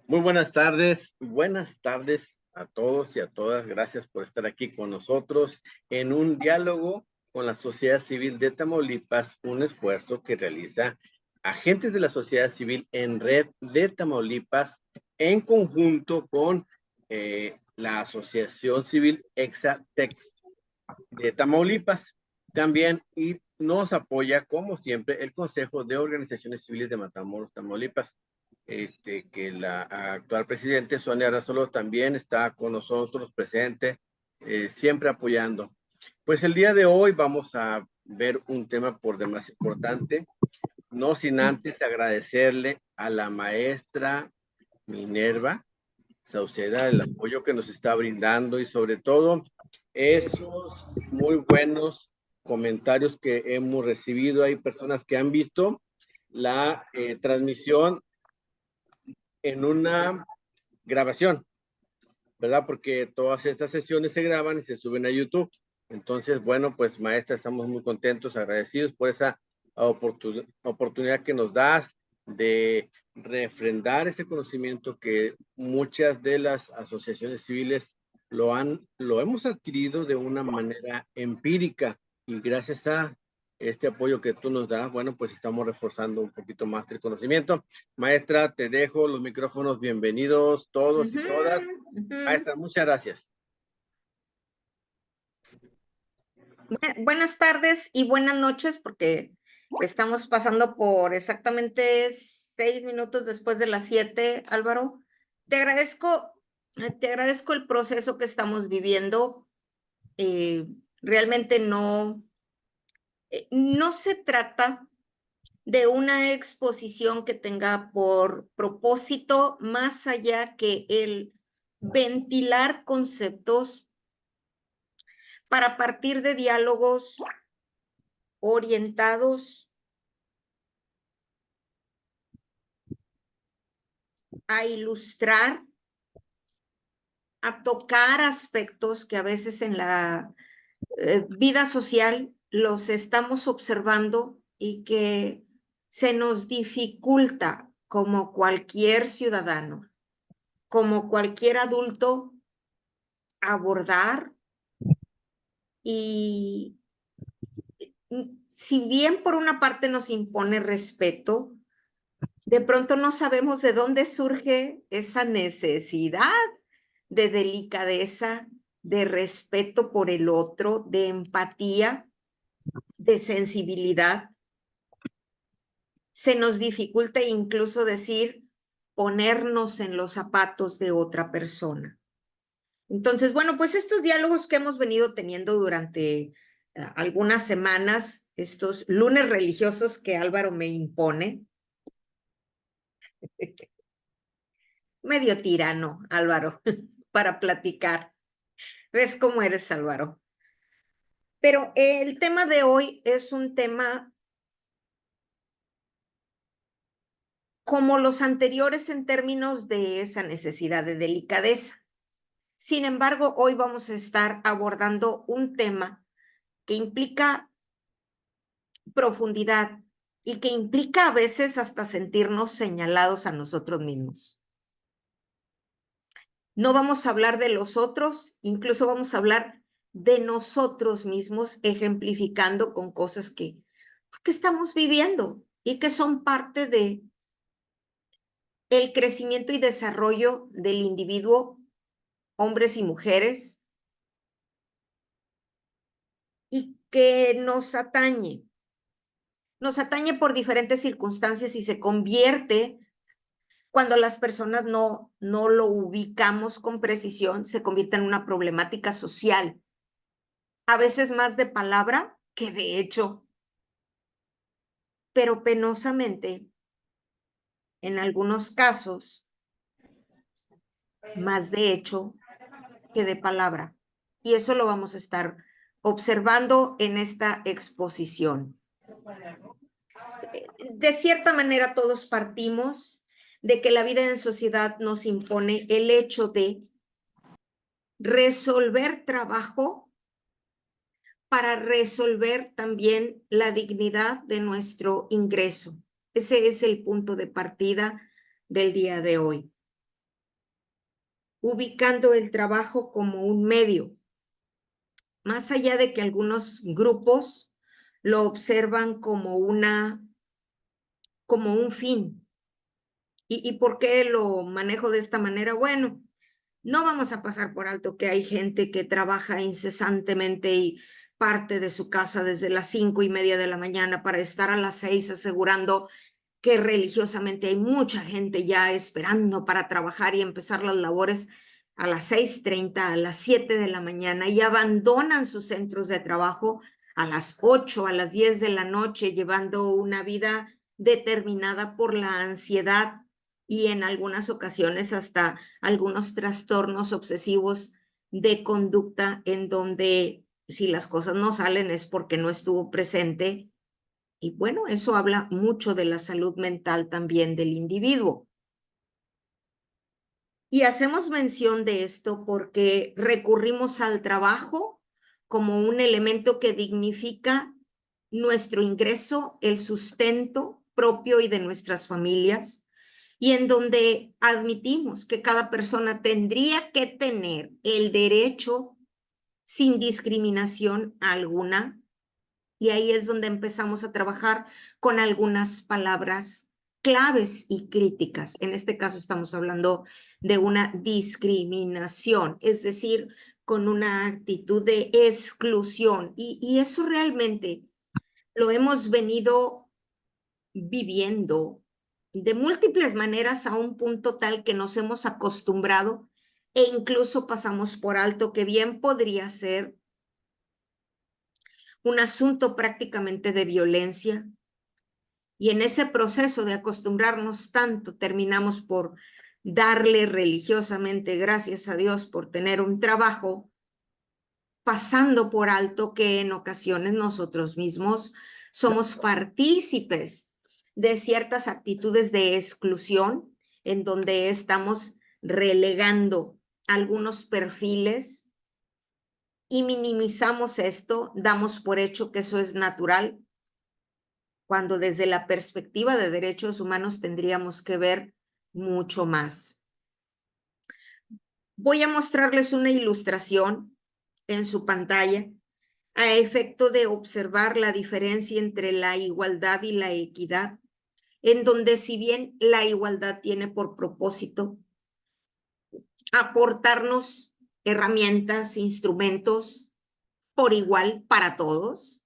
Muy buenas tardes a todos y a todas. Gracias por estar aquí con nosotros en un diálogo con la sociedad civil de Tamaulipas, un esfuerzo que realiza agentes de la sociedad civil en red de Tamaulipas en conjunto con la Asociación Civil Exatex de Tamaulipas. También y nos apoya, como siempre, el Consejo de Organizaciones Civiles de Matamoros, Tamaulipas. Que la actual presidente Sonia Arrazolo también está con nosotros presente, siempre apoyando. Pues el día de hoy vamos a ver un tema por demás importante, no sin antes agradecerle a la maestra Minerva Sauceda el apoyo que nos está brindando y sobre todo esos muy buenos comentarios que hemos recibido. Hay personas que han visto la transmisión en una grabación, ¿verdad? Porque todas estas sesiones se graban y se suben a YouTube. Entonces, bueno, pues maestra, estamos muy contentos, agradecidos por esa oportunidad que nos das de refrendar ese conocimiento que muchas de las asociaciones civiles lo hemos adquirido de una manera empírica y gracias a este apoyo que tú nos das, bueno, pues estamos reforzando un poquito más el conocimiento. Maestra, te dejo los micrófonos, bienvenidos todos y todas. Maestra, muchas gracias. Buenas tardes y buenas noches, porque estamos pasando por exactamente 6 minutos después de las 7, Álvaro. Te agradezco el proceso que estamos viviendo. Realmente no se trata de una exposición que tenga por propósito más allá que el ventilar conceptos para partir de diálogos orientados a ilustrar, a tocar aspectos que a veces en la vida social los estamos observando y que se nos dificulta como cualquier ciudadano, como cualquier adulto, abordar. Y si bien por una parte nos impone respeto, de pronto no sabemos de dónde surge esa necesidad de delicadeza, de respeto por el otro, de empatía, de sensibilidad. Se nos dificulta incluso decir ponernos en los zapatos de otra persona. Entonces, bueno, pues estos diálogos que hemos venido teniendo durante algunas semanas, estos lunes religiosos que Álvaro me impone, medio tirano, Álvaro, para platicar. ¿Ves cómo eres, Álvaro? Pero el tema de hoy es un tema como los anteriores en términos de esa necesidad de delicadeza. Sin embargo, hoy vamos a estar abordando un tema que implica profundidad y que implica a veces hasta sentirnos señalados a nosotros mismos. No vamos a hablar de los otros, incluso vamos a hablar de nosotros mismos, ejemplificando con cosas que estamos viviendo y que son parte de el crecimiento y desarrollo del individuo, hombres y mujeres, y que nos atañe. Nos atañe por diferentes circunstancias y se convierte, cuando las personas no lo ubicamos con precisión, se convierte en una problemática social, a veces más de palabra que de hecho, pero penosamente, en algunos casos, más de hecho que de palabra. Y eso lo vamos a estar observando en esta exposición. De cierta manera, todos partimos de que la vida en sociedad nos impone el hecho de resolver trabajo para resolver también la dignidad de nuestro ingreso. Ese es el punto de partida del día de hoy. ubicando el trabajo como un medio, más allá de que algunos grupos lo observan como un fin. ¿Y por qué lo manejo de esta manera? Bueno, no vamos a pasar por alto que hay gente que trabaja incesantemente y parte de su casa desde las 5:30 de la mañana para estar a las 6 asegurando que religiosamente hay mucha gente ya esperando para trabajar y empezar las labores a las 6:30, a las 7 de la mañana y abandonan sus centros de trabajo a las 8, a las 10 de la noche, llevando una vida determinada por la ansiedad y en algunas ocasiones hasta algunos trastornos obsesivos de conducta en donde si las cosas no salen es porque no estuvo presente. Y bueno, eso habla mucho de la salud mental también del individuo. Y hacemos mención de esto porque recurrimos al trabajo como un elemento que dignifica nuestro ingreso, el sustento propio y de nuestras familias, y en donde admitimos que cada persona tendría que tener el derecho sin discriminación alguna. Y ahí es donde empezamos a trabajar con algunas palabras claves y críticas. En este caso estamos hablando de una discriminación, es decir, con una actitud de exclusión. Y eso realmente lo hemos venido viviendo de múltiples maneras a un punto tal que nos hemos acostumbrado e incluso pasamos por alto que bien podría ser un asunto prácticamente de violencia. Y en ese proceso de acostumbrarnos tanto, terminamos por darle religiosamente gracias a Dios por tener un trabajo, pasando por alto que en ocasiones nosotros mismos somos partícipes de ciertas actitudes de exclusión, en donde estamos relegando algunos perfiles y minimizamos esto, damos por hecho que eso es natural, cuando desde la perspectiva de derechos humanos tendríamos que ver mucho más. Voy a mostrarles una ilustración en su pantalla a efecto de observar la diferencia entre la igualdad y la equidad, en donde si bien la igualdad tiene por propósito aportarnos herramientas, instrumentos por igual para todos,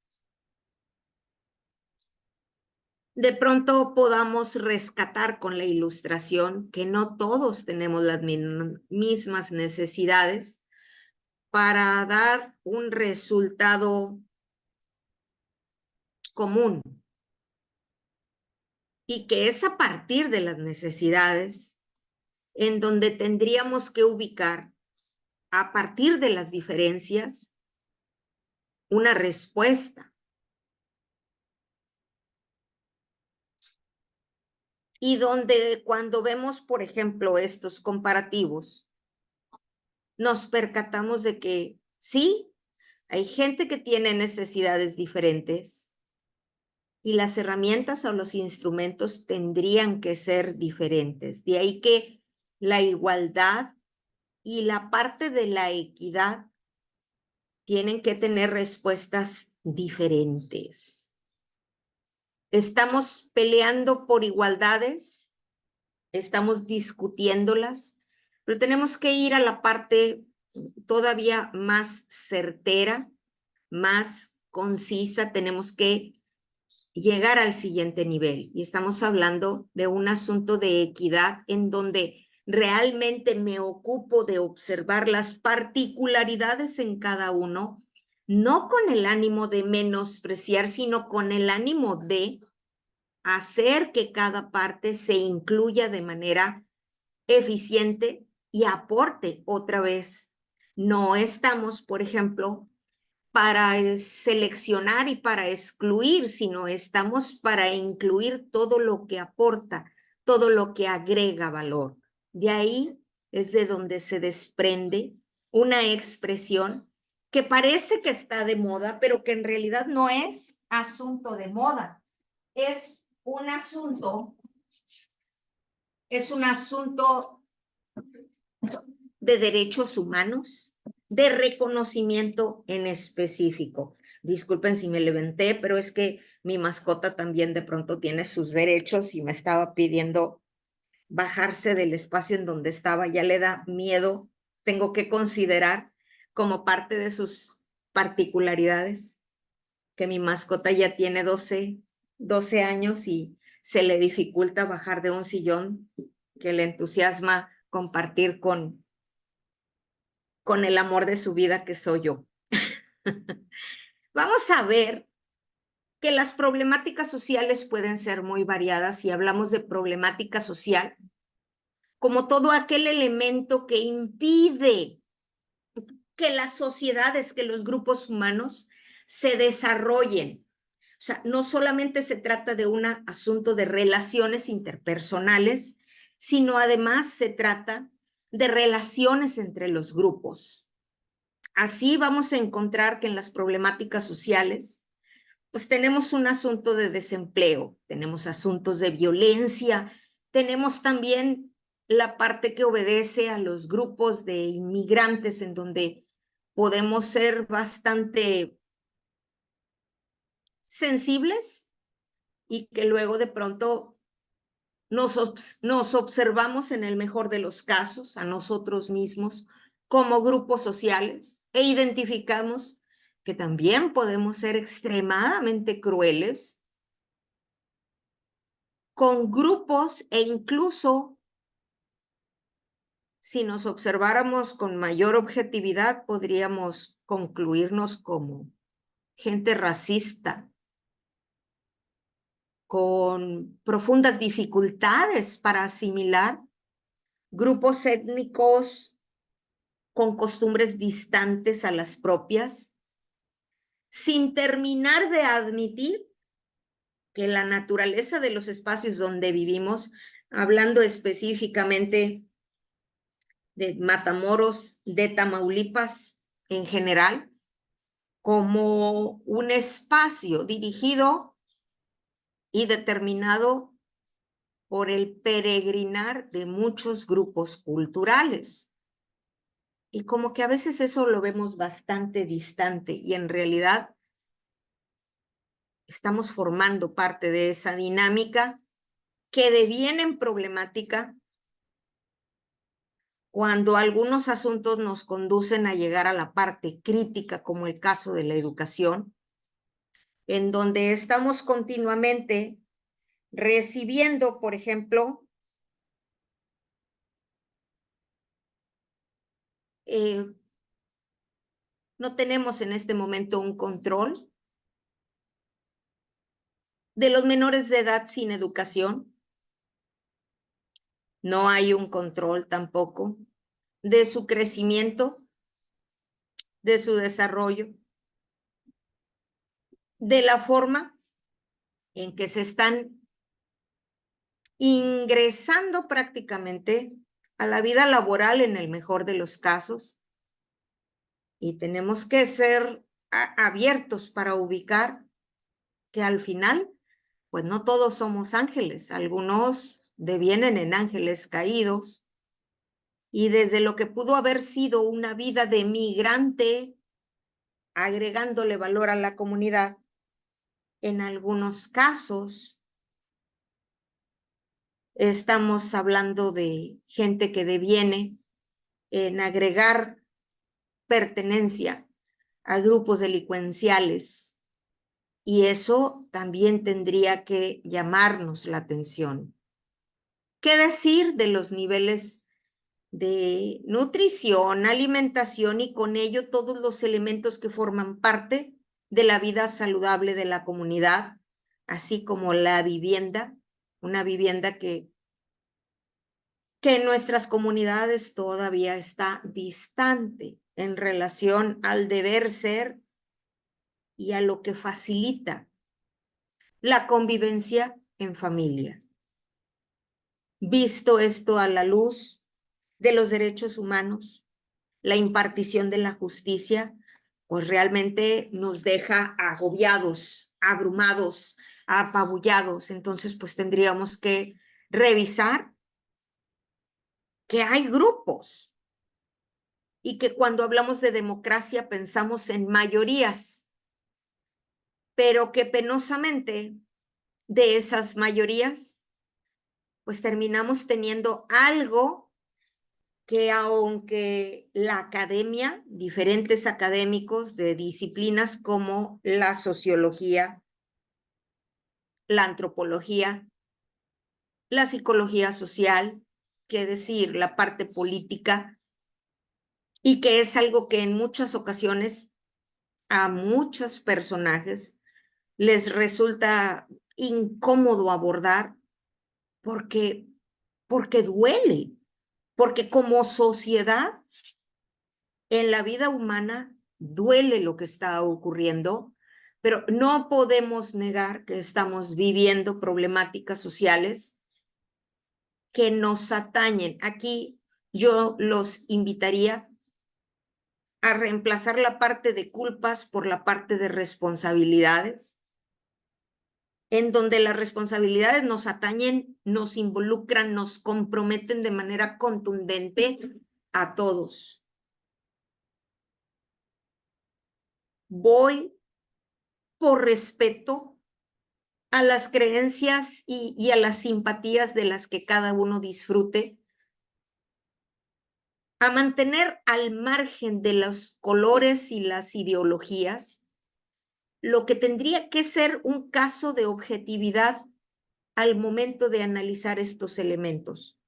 de pronto podamos rescatar con la ilustración que no todos tenemos las mismas necesidades para dar un resultado común y que es a partir de las necesidades en donde tendríamos que ubicar a partir de las diferencias una respuesta. Y donde cuando vemos, por ejemplo, estos comparativos, nos percatamos de que sí, hay gente que tiene necesidades diferentes y las herramientas o los instrumentos tendrían que ser diferentes. De ahí que la igualdad y la parte de la equidad tienen que tener respuestas diferentes. Estamos peleando por igualdades, estamos discutiéndolas, pero tenemos que ir a la parte todavía más certera, más concisa, tenemos que llegar al siguiente nivel. Y estamos hablando de un asunto de equidad en donde realmente me ocupo de observar las particularidades en cada uno, no con el ánimo de menospreciar, sino con el ánimo de hacer que cada parte se incluya de manera eficiente y aporte otra vez. No estamos, por ejemplo, para seleccionar y para excluir, sino estamos para incluir todo lo que aporta, todo lo que agrega valor. De ahí es de donde se desprende una expresión que parece que está de moda, pero que en realidad no es asunto de moda. Es un asunto de derechos humanos, de reconocimiento en específico. Disculpen si me levanté, pero es que mi mascota también de pronto tiene sus derechos y me estaba pidiendo bajarse del espacio en donde estaba. Ya le da miedo. Tengo que considerar como parte de sus particularidades que mi mascota ya tiene 12 años y se le dificulta bajar de un sillón que le entusiasma compartir con el amor de su vida que soy yo. Vamos a ver que las problemáticas sociales pueden ser muy variadas y hablamos de problemática social como todo aquel elemento que impide que las sociedades, que los grupos humanos se desarrollen. O sea, no solamente se trata de un asunto de relaciones interpersonales, sino además se trata de relaciones entre los grupos. Así vamos a encontrar que en las problemáticas sociales, pues tenemos un asunto de desempleo, tenemos asuntos de violencia, tenemos también la parte que obedece a los grupos de inmigrantes en donde podemos ser bastante sensibles y que luego de pronto nos observamos en el mejor de los casos a nosotros mismos como grupos sociales e identificamos que también podemos ser extremadamente crueles con grupos e incluso si nos observáramos con mayor objetividad podríamos concluirnos como gente racista, con profundas dificultades para asimilar grupos étnicos con costumbres distantes a las propias, sin terminar de admitir que la naturaleza de los espacios donde vivimos, hablando específicamente de Matamoros, de Tamaulipas en general, como un espacio dirigido y determinado por el peregrinar de muchos grupos culturales. Y como que a veces eso lo vemos bastante distante y en realidad estamos formando parte de esa dinámica que deviene en problemática cuando algunos asuntos nos conducen a llegar a la parte crítica, como el caso de la educación, en donde estamos continuamente recibiendo, por ejemplo, no tenemos en este momento un control de los menores de edad sin educación. No hay un control tampoco de su crecimiento, de su desarrollo, de la forma en que se están ingresando prácticamente a la vida laboral en el mejor de los casos. Y tenemos que ser abiertos para ubicar que al final, pues no todos somos ángeles, algunos devienen en ángeles caídos, y desde lo que pudo haber sido una vida de migrante, agregándole valor a la comunidad, en algunos casos estamos hablando de gente que deviene en agregar pertenencia a grupos delincuenciales, y eso también tendría que llamarnos la atención. ¿Qué decir de los niveles de nutrición, alimentación y con ello todos los elementos que forman parte de la vida saludable de la comunidad, así como la vivienda, una vivienda que en nuestras comunidades todavía está distante en relación al deber ser y a lo que facilita la convivencia en familia? Visto esto a la luz de los derechos humanos, la impartición de la justicia, pues realmente nos deja agobiados, abrumados, apabullados. Entonces, pues tendríamos que revisar que hay grupos y que cuando hablamos de democracia pensamos en mayorías, pero que penosamente de esas mayorías, pues terminamos teniendo algo que aunque la academia, diferentes académicos de disciplinas como la sociología, la antropología, la psicología social, que decir, la parte política, y que es algo que en muchas ocasiones a muchos personajes les resulta incómodo abordar porque duele, porque como sociedad en la vida humana duele lo que está ocurriendo, pero no podemos negar que estamos viviendo problemáticas sociales que nos atañen. Aquí yo los invitaría a reemplazar la parte de culpas por la parte de responsabilidades, en donde las responsabilidades nos atañen, nos involucran, nos comprometen de manera contundente a todos. Voy por respeto a las creencias y a las simpatías de las que cada uno disfrute, a mantener al margen de los colores y las ideologías lo que tendría que ser un caso de objetividad al momento de analizar estos elementos.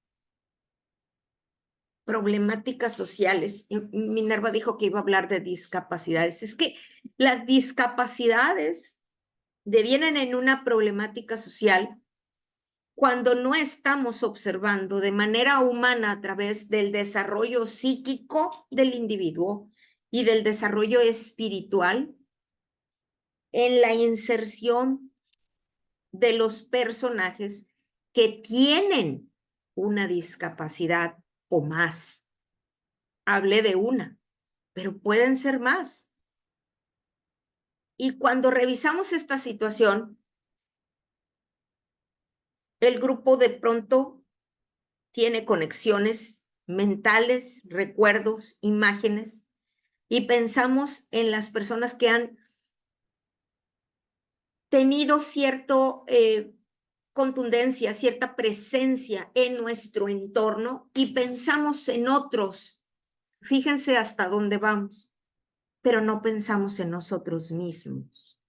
Problemáticas sociales. Minerva dijo que iba a hablar de discapacidades. Es que las discapacidades devienen en una problemática social cuando no estamos observando de manera humana a través del desarrollo psíquico del individuo y del desarrollo espiritual en la inserción de los personajes que tienen una discapacidad o más. Hablé de una, pero pueden ser más. Y cuando revisamos esta situación, el grupo de pronto tiene conexiones mentales, recuerdos, imágenes, y pensamos en las personas que han tenido cierto contundencia, cierta presencia en nuestro entorno y pensamos en otros. Fíjense hasta dónde vamos, pero no pensamos en nosotros mismos.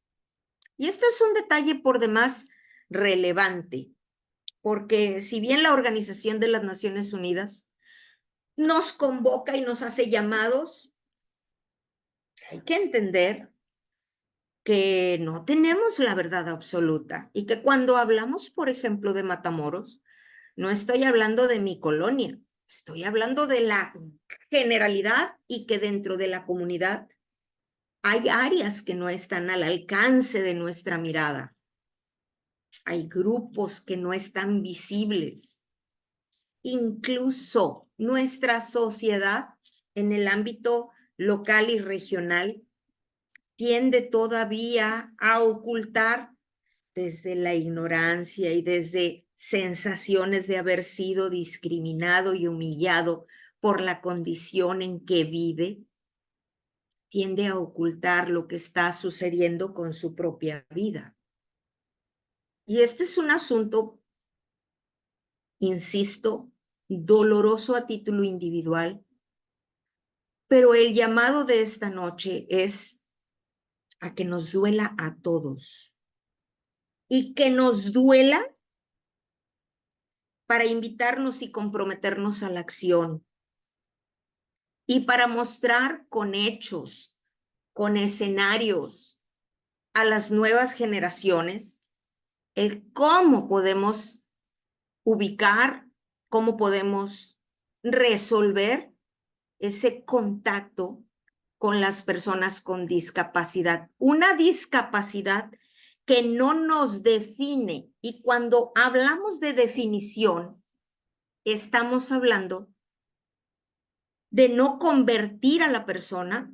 Y esto es un detalle por demás relevante, porque si bien la Organización de las Naciones Unidas nos convoca y nos hace llamados, hay que entender que no tenemos la verdad absoluta y que cuando hablamos, por ejemplo, de Matamoros, no estoy hablando de mi colonia, estoy hablando de la generalidad y que dentro de la comunidad hay áreas que no están al alcance de nuestra mirada. Hay grupos que no están visibles. Incluso nuestra sociedad en el ámbito local y regional tiende todavía a ocultar desde la ignorancia y desde sensaciones de haber sido discriminado y humillado por la condición en que vive, tiende a ocultar lo que está sucediendo con su propia vida. Y este es un asunto, insisto, doloroso a título individual, pero el llamado de esta noche es a que nos duela a todos y que nos duela para invitarnos y comprometernos a la acción y para mostrar con hechos, con escenarios a las nuevas generaciones el cómo podemos ubicar, cómo podemos resolver ese contacto con las personas con discapacidad. Una discapacidad que no nos define. Y cuando hablamos de definición, estamos hablando de no convertir a la persona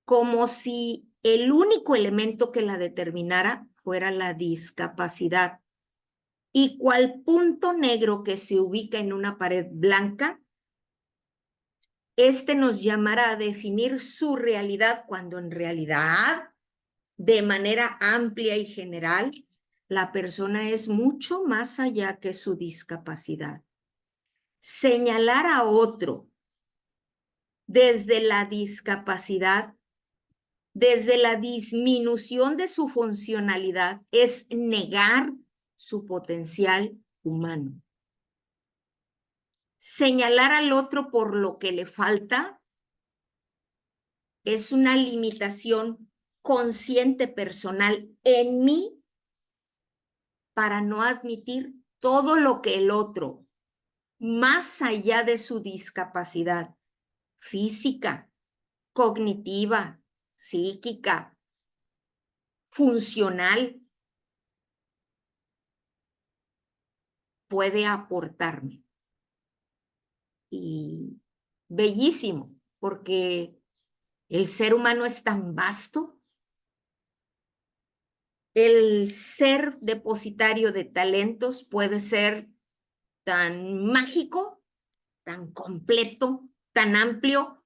como si el único elemento que la determinara fuera la discapacidad. Y cual punto negro que se ubica en una pared blanca Este nos llamará a definir su realidad cuando en realidad, de manera amplia y general, la persona es mucho más allá que su discapacidad. Señalar a otro desde la discapacidad, desde la disminución de su funcionalidad, es negar su potencial humano. Señalar al otro por lo que le falta es una limitación consciente personal en mí para no admitir todo lo que el otro, más allá de su discapacidad física, cognitiva, psíquica, funcional, puede aportarme. Y bellísimo, porque el ser humano es tan vasto, el ser depositario de talentos puede ser tan mágico, tan completo, tan amplio,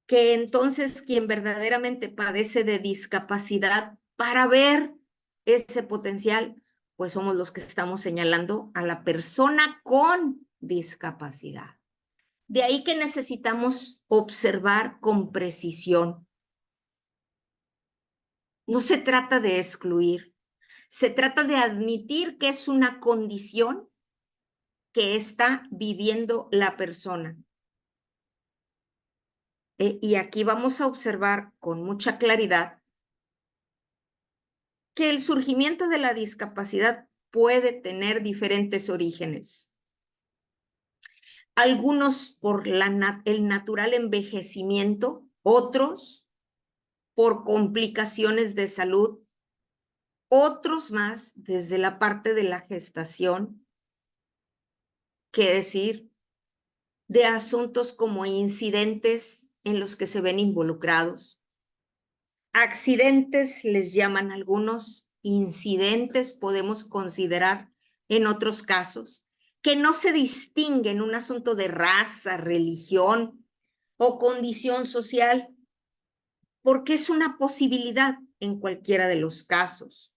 que entonces quien verdaderamente padece de discapacidad para ver ese potencial, pues somos los que estamos señalando a la persona con discapacidad. De ahí que necesitamos observar con precisión. No se trata de excluir, se trata de admitir que es una condición que está viviendo la persona. Y aquí vamos a observar con mucha claridad que el surgimiento de la discapacidad puede tener diferentes orígenes. Algunos por el natural envejecimiento, otros por complicaciones de salud, otros más desde la parte de la gestación, que decir, de asuntos como incidentes en los que se ven involucrados. Accidentes les llaman algunos, incidentes podemos considerar en otros casos, que no se distingue en un asunto de raza, religión o condición social, porque es una posibilidad en cualquiera de los casos.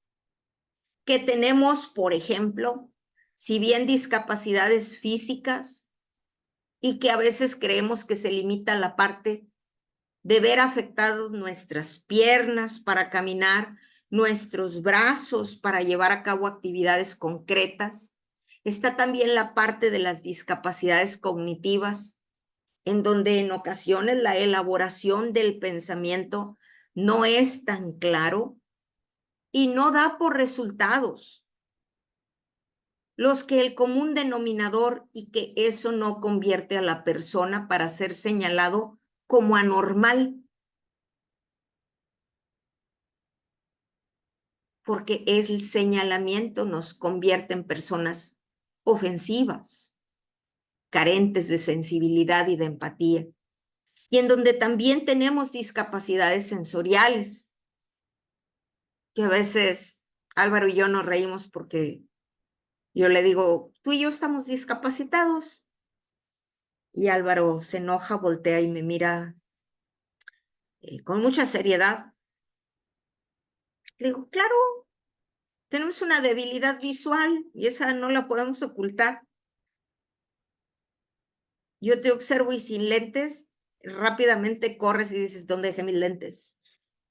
Que tenemos, por ejemplo, si bien discapacidades físicas y que a veces creemos que se limita a la parte de ver afectados nuestras piernas para caminar, nuestros brazos para llevar a cabo actividades concretas. Está también la parte de las discapacidades cognitivas, en donde en ocasiones la elaboración del pensamiento no es tan claro y no da por resultados los que el común denominador y que eso no convierte a la persona para ser señalado como anormal, porque el señalamiento nos convierte en personas ofensivas, carentes de sensibilidad y de empatía, y en donde también tenemos discapacidades sensoriales, que a veces Álvaro y yo nos reímos porque yo le digo, tú y yo estamos discapacitados, y Álvaro se enoja, voltea y me mira con mucha seriedad. Le digo, claro, tenemos una debilidad visual y esa no la podemos ocultar. Yo te observo y sin lentes, rápidamente corres y dices, ¿dónde dejé mis lentes?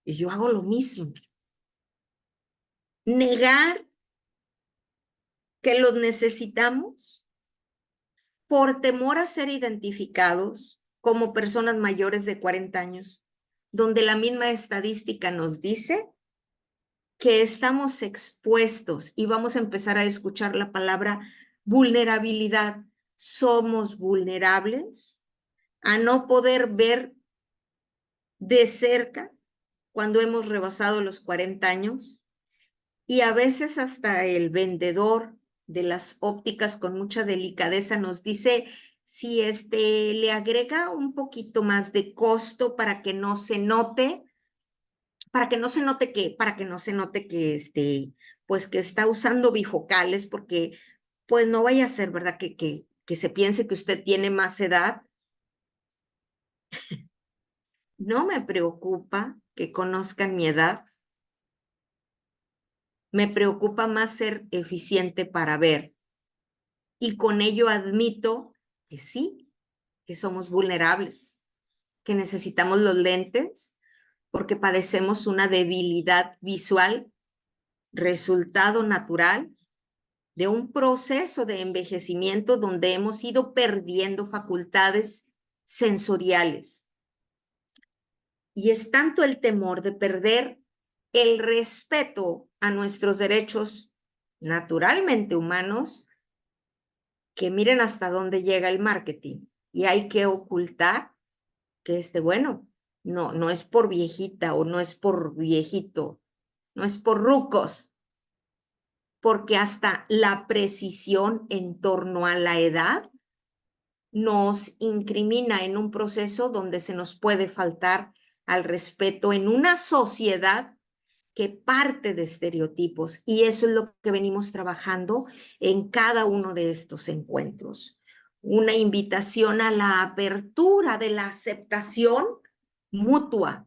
Y yo hago lo mismo. Negar que los necesitamos por temor a ser identificados como personas mayores de 40 años, donde la misma estadística nos dice que estamos expuestos y vamos a empezar a escuchar la palabra vulnerabilidad. Somos vulnerables a no poder ver de cerca cuando hemos rebasado los 40 años y a veces hasta el vendedor de las ópticas con mucha delicadeza nos dice si le agrega un poquito más de costo para que no se note, para que no se note que pues que está usando bifocales, porque pues no vaya a ser, ¿verdad? Que se piense que usted tiene más edad No me preocupa que conozcan mi edad. Me preocupa más ser eficiente para ver. Y con ello admito que sí, que somos vulnerables, que necesitamos los lentes porque padecemos una debilidad visual, resultado natural de un proceso de envejecimiento donde hemos ido perdiendo facultades sensoriales. Y es tanto el temor de perder el respeto a nuestros derechos naturalmente humanos que miren hasta dónde llega el marketing. Y hay que ocultar que bueno, no es por viejita o no es por viejito, no es por rucos, porque hasta la precisión en torno a la edad nos incrimina en un proceso donde se nos puede faltar al respeto en una sociedad que parte de estereotipos, y eso es lo que venimos trabajando en cada uno de estos encuentros. Una invitación a la apertura de la aceptación mutua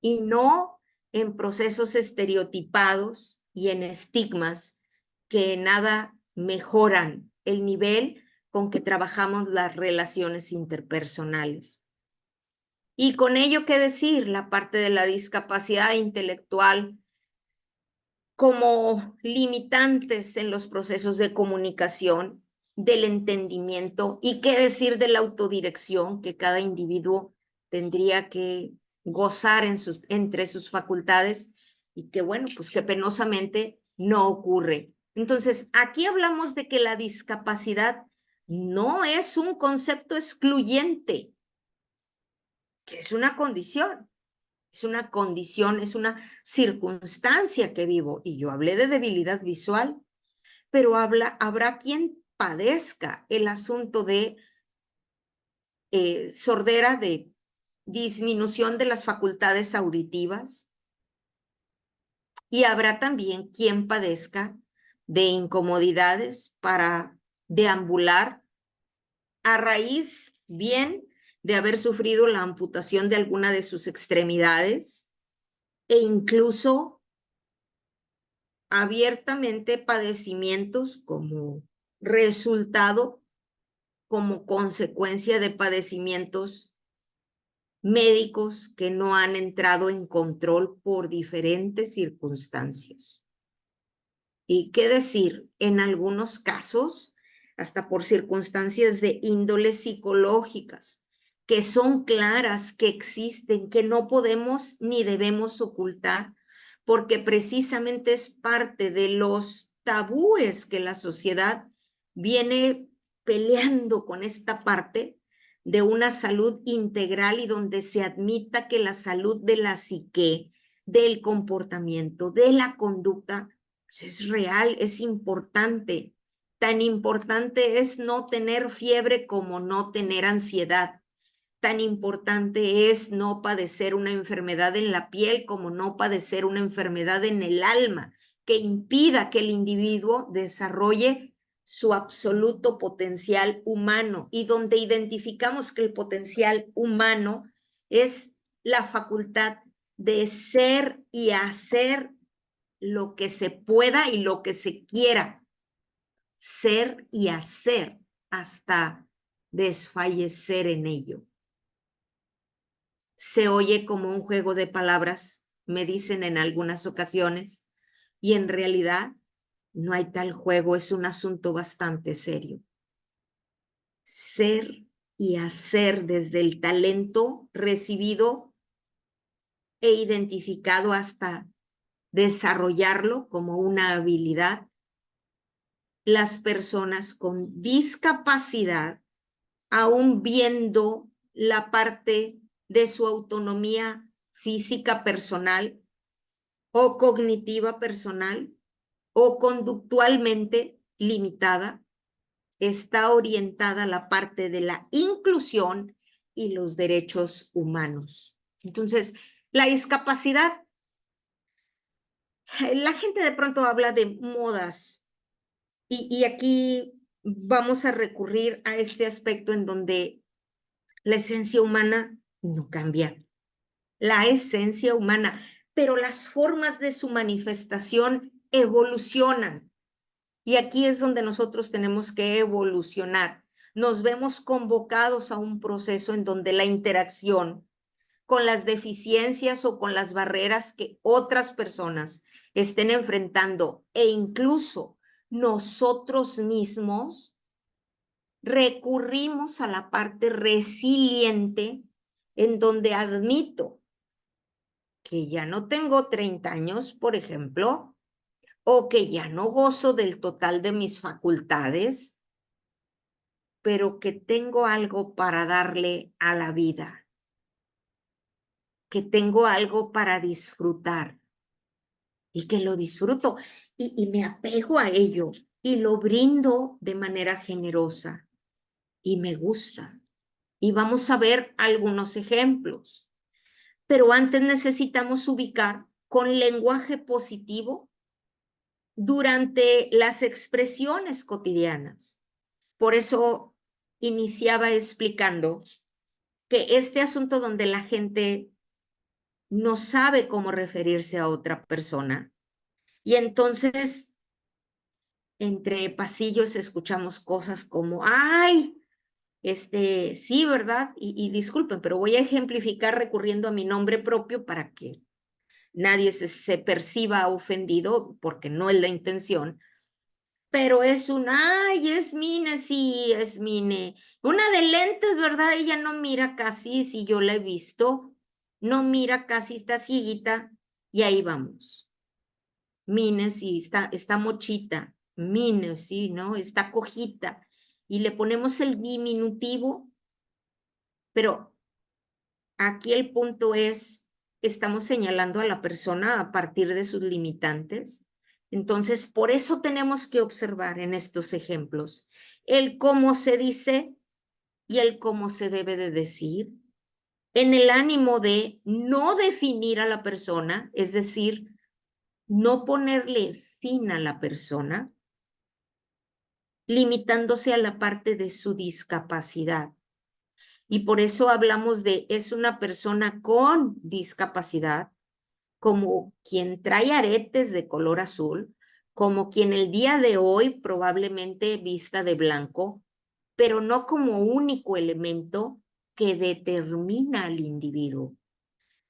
y no en procesos estereotipados y en estigmas que nada mejoran el nivel con que trabajamos las relaciones interpersonales. Y con ello, ¿qué decir? La parte de la discapacidad intelectual como limitantes en los procesos de comunicación, del entendimiento, y qué decir de la autodirección que cada individuo tendría que gozar entre sus facultades y que, bueno, pues que penosamente no ocurre. Entonces, aquí hablamos de que la discapacidad no es un concepto excluyente, es una condición. Es una condición, es una circunstancia que vivo. Y yo hablé de debilidad visual, pero habrá quien padezca el asunto de sordera, de disminución de las facultades auditivas. Y habrá también quien padezca de incomodidades para deambular a raíz, bien, de haber sufrido la amputación de alguna de sus extremidades e incluso abiertamente padecimientos como resultado, como consecuencia de padecimientos médicos que no han entrado en control por diferentes circunstancias. Y qué decir, en algunos casos, hasta por circunstancias de índole psicológicas, que son claras, que existen, que no podemos ni debemos ocultar, porque precisamente es parte de los tabúes que la sociedad viene peleando con esta parte de una salud integral y donde se admita que la salud de la psique, del comportamiento, de la conducta, pues es real, es importante. Tan importante es no tener fiebre como no tener ansiedad. Tan importante es no padecer una enfermedad en la piel como no padecer una enfermedad en el alma que impida que el individuo desarrolle su absoluto potencial humano, y donde identificamos que el potencial humano es la facultad de ser y hacer lo que se pueda y lo que se quiera, ser y hacer hasta desfallecer en ello. Se oye como un juego de palabras, me dicen en algunas ocasiones, y en realidad no hay tal juego, es un asunto bastante serio. Ser y hacer desde el talento recibido e identificado hasta desarrollarlo como una habilidad. Las personas con discapacidad, aún viendo la parte de su autonomía física personal o cognitiva personal o conductualmente limitada, está orientada a la parte de la inclusión y los derechos humanos. Entonces, la discapacidad, la gente de pronto habla de modas y aquí vamos a recurrir a este aspecto en donde La esencia humana no cambia. La esencia humana, pero las formas de su manifestación evolucionan. Y aquí es donde nosotros tenemos que evolucionar. Nos vemos convocados a un proceso en donde la interacción con las deficiencias o con las barreras que otras personas estén enfrentando e incluso nosotros mismos recurrimos a la parte resiliente en donde admito que ya no tengo 30 años, por ejemplo, o que ya no gozo del total de mis facultades, pero que tengo algo para darle a la vida, que tengo algo para disfrutar y que lo disfruto y me apego a ello y lo brindo de manera generosa y me gusta. Y vamos a ver algunos ejemplos. Pero antes necesitamos ubicar con lenguaje positivo durante las expresiones cotidianas. Por eso iniciaba explicando que este asunto donde la gente no sabe cómo referirse a otra persona y entonces entre pasillos escuchamos cosas como, ay, sí, ¿verdad? Y disculpen, pero voy a ejemplificar recurriendo a mi nombre propio para que nadie se perciba ofendido, porque no es la intención, pero es ay, es Mine, sí, es Mine. Una de lentes, ¿verdad? Ella no mira casi, si yo la he visto, no mira casi, está cieguita, y ahí vamos. Mine, sí, está mochita, Mine, sí, ¿no? Está cojita, y le ponemos el diminutivo, pero aquí el punto es, estamos señalando a la persona a partir de sus limitantes. Entonces, por eso tenemos que observar en estos ejemplos el cómo se dice y el cómo se debe de decir, en el ánimo de no definir a la persona, es decir, no ponerle fin a la persona, limitándose a la parte de su discapacidad. Y por eso hablamos de es una persona con discapacidad, como quien trae aretes de color azul, como quien el día de hoy probablemente vista de blanco, pero no como único elemento que determina al individuo.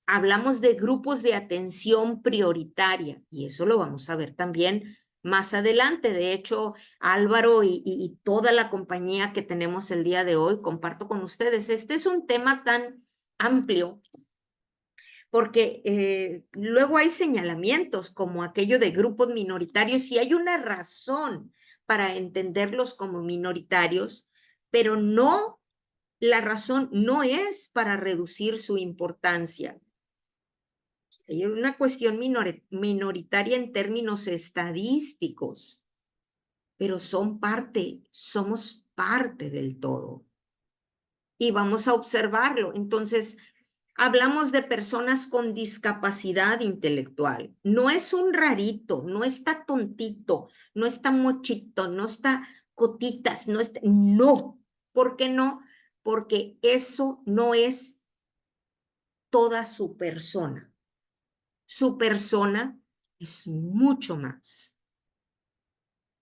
Hablamos de grupos de atención prioritaria y eso lo vamos a ver también más adelante. De hecho, Álvaro y toda la compañía que tenemos el día de hoy, comparto con ustedes, este es un tema tan amplio porque luego hay señalamientos como aquello de grupos minoritarios y hay una razón para entenderlos como minoritarios, pero no, la razón no es para reducir su importancia. Hay una cuestión minoritaria en términos estadísticos, pero somos parte del todo. Y vamos a observarlo. Entonces, hablamos de personas con discapacidad intelectual. No es un rarito, no está tontito, no está mochito, no está cotitas, no. ¿Por qué no? Porque eso no es toda su persona. Su persona es mucho más.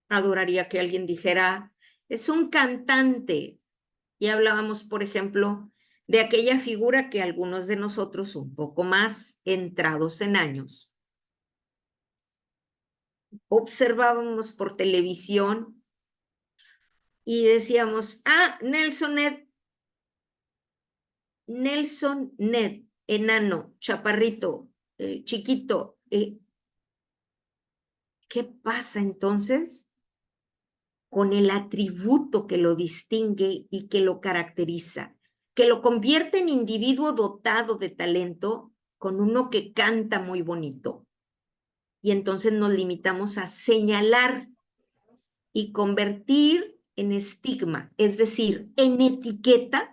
Adoraría que alguien dijera, es un cantante. Y hablábamos, por ejemplo, de aquella figura que algunos de nosotros, un poco más entrados en años, observábamos por televisión y decíamos, Nelson Ned, enano, chaparrito, chiquito. ¿Qué pasa entonces con el atributo que lo distingue y que lo caracteriza, que lo convierte en individuo dotado de talento con uno que canta muy bonito? Y entonces nos limitamos a señalar y convertir en estigma, es decir, en etiqueta